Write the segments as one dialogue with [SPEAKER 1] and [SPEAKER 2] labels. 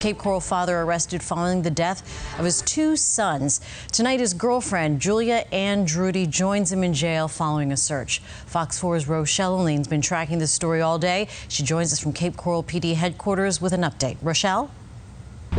[SPEAKER 1] Cape Coral father arrested following the death of his two sons. Tonight, his girlfriend, Julia Ann Drudy, joins him in jail following a search. Fox 4's Rochelle O'Lean's been tracking this story all day. She joins us from Cape Coral PD headquarters with an update. Rochelle?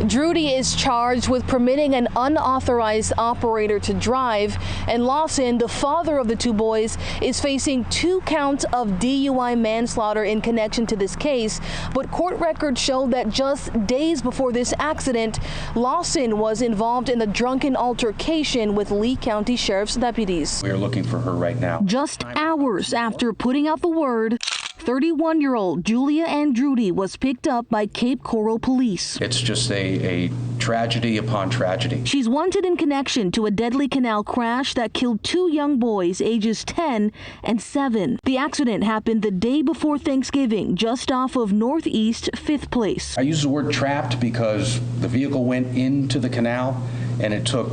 [SPEAKER 2] Drudy is charged with permitting an unauthorized operator to drive, and Lawson, the father of the two boys, is facing 2 counts of DUI manslaughter in connection to this case. But court records show that just days before this accident, Lawson was involved in a drunken altercation with Lee County Sheriff's deputies.
[SPEAKER 3] We are looking for her right now.
[SPEAKER 2] Just hours after putting out the word, 31-year-old Julia Ann Drudy was picked up by Cape Coral police.
[SPEAKER 3] It's just a tragedy upon tragedy.
[SPEAKER 2] She's wanted in connection to a deadly canal crash that killed 2 young boys ages 10 and 7. The accident happened the day before Thanksgiving, just off of Northeast 5th Place.
[SPEAKER 3] I use the word trapped because the vehicle went into the canal and it took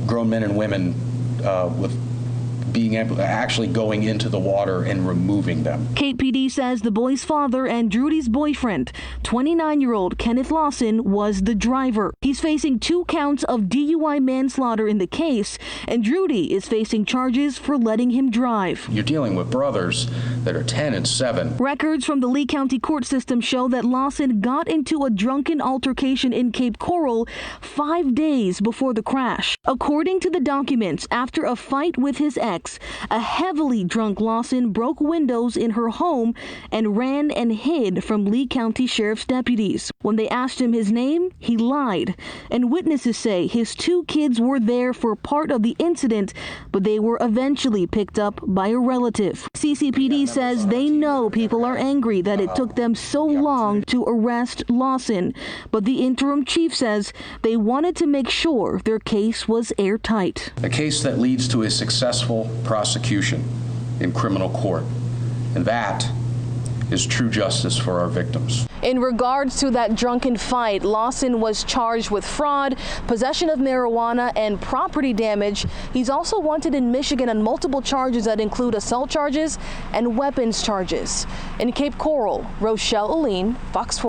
[SPEAKER 3] grown men and women with being able to actually going into the water and removing them.
[SPEAKER 2] KPD says the boy's father and Drudy's boyfriend, 29-year-old Kenneth Lawson, was the driver. He's facing 2 counts of DUI manslaughter in the case, and Drudy is facing charges for letting him drive.
[SPEAKER 3] You're dealing with brothers that are 10 and 7.
[SPEAKER 2] Records from the Lee County court system show that Lawson got into a drunken altercation in Cape Coral 5 days before the crash. According to the documents, after a fight with his ex, a heavily drunk Lawson broke windows in her home and ran and hid from Lee County Sheriff's deputies. When they asked him his name, he lied. And witnesses say his 2 kids were there for part of the incident, but they were eventually picked up by a relative. CCPD says they know people are angry that it took them so long to arrest Lawson, but the interim chief says they wanted to make sure their case was airtight.
[SPEAKER 3] A case that leads to a successful prosecution in criminal court, and that is true justice for our victims.
[SPEAKER 2] In regards to that drunken fight, Lawson was charged with fraud, possession of marijuana, and property damage. He's also wanted in Michigan on multiple charges that include assault charges and weapons charges. In Cape Coral, Rochelle O'Lean, Fox 4.